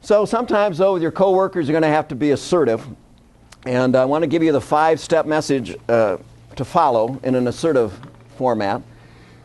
So sometimes, though, with your coworkers, you're going to have to be assertive. And I want to give you the 5-step message to follow in an assertive format.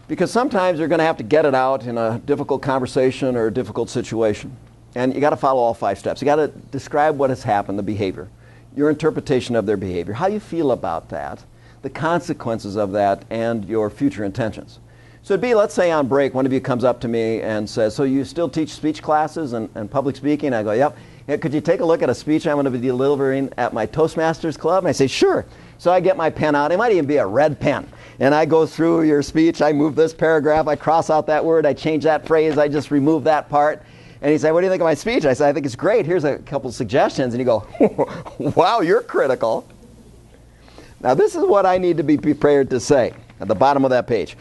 Because sometimes you're going to have to get it out in a difficult conversation or a difficult situation. And you got to follow all 5 steps. You got to describe what has happened, the behavior, your interpretation of their behavior, how you feel about that, the consequences of that, and your future intentions. So it'd be, let's say on break, one of you comes up to me and says, so you still teach speech classes and public speaking? I go, yep. Yeah, could you take a look at a speech I'm going to be delivering at my Toastmasters Club? And I say, sure. So I get my pen out. It might even be a red pen. And I go through your speech. I move this paragraph. I cross out that word. I change that phrase. I just remove that part. And he said, what do you think of my speech? I said, I think it's great. Here's a couple suggestions. And you go, wow, you're critical. Now, this is what I need to be prepared to say at the bottom of that page.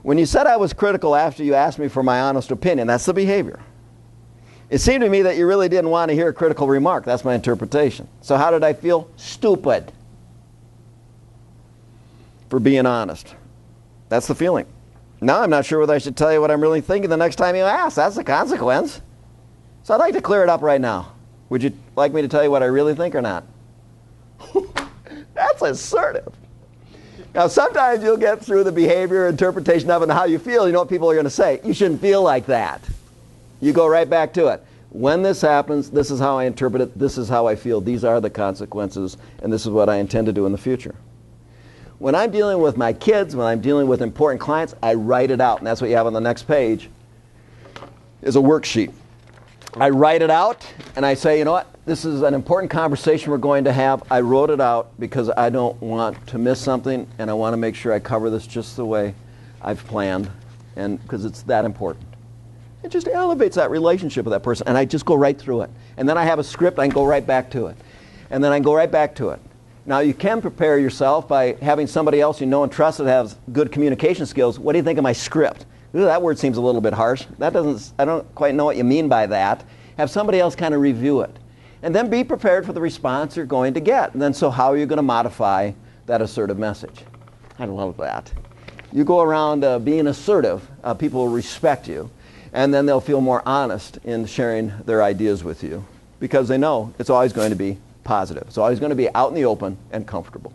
When you said I was critical after you asked me for my honest opinion, that's the behavior. It seemed to me that you really didn't want to hear a critical remark. That's my interpretation. So how did I feel? Stupid. For being honest. That's the feeling. Now I'm not sure whether I should tell you what I'm really thinking the next time you ask. That's the consequence. So I'd like to clear it up right now. Would you like me to tell you what I really think or not? That's assertive. Now, sometimes you'll get through the behavior, interpretation of it, and how you feel. You know what people are going to say? You shouldn't feel like that. You go right back to it. When this happens, this is how I interpret it. This is how I feel. These are the consequences, and this is what I intend to do in the future. When I'm dealing with my kids, when I'm dealing with important clients, I write it out, and that's what you have on the next page, is a worksheet. I write it out, and I say, you know what? This is an important conversation we're going to have. I wrote it out because I don't want to miss something, and I want to make sure I cover this just the way I've planned, and because it's that important. It just elevates that relationship with that person, and I just go right through it. And then I have a script, I can go right back to it. And then I can go right back to it. Now, you can prepare yourself by having somebody else you know and trust that has good communication skills. What do you think of my script? Ooh, that word seems a little bit harsh. I don't quite know what you mean by that. Have somebody else kind of review it. And then be prepared for the response you're going to get. And then, so how are you going to modify that assertive message? I love that. You go around being assertive, people will respect you. And then they'll feel more honest in sharing their ideas with you. Because they know it's always going to be positive. It's always going to be out in the open and comfortable.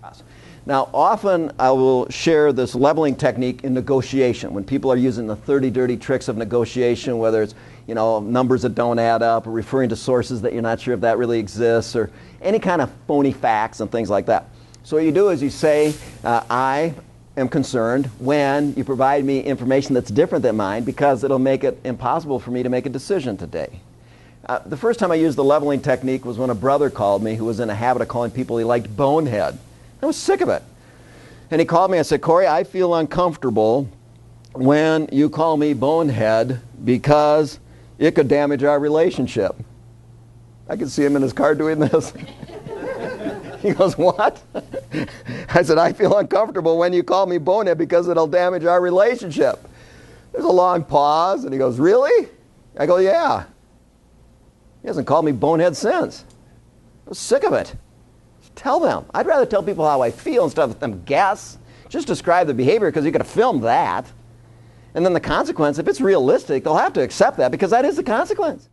Now, often I will share this leveling technique in negotiation. When people are using the 30 dirty tricks of negotiation, whether it's numbers that don't add up, or referring to sources that you're not sure if that really exists, or any kind of phony facts and things like that. So what you do is you say, I am concerned when you provide me information that's different than mine because it'll make it impossible for me to make a decision today. The first time I used the leveling technique was when a brother called me who was in a habit of calling people he liked bonehead. I was sick of it. And he called me and said, Corey, I feel uncomfortable when you call me bonehead because it could damage our relationship. I could see him in his car doing this. He goes, what? I said, I feel uncomfortable when you call me bonehead because it'll damage our relationship. There's a long pause, and he goes, really? I go, yeah. He hasn't called me bonehead since. I was sick of it. Tell them. I'd rather tell people how I feel instead of them guess. Just describe the behavior because you could have filmed that. And then the consequence, if it's realistic, they'll have to accept that because that is the consequence.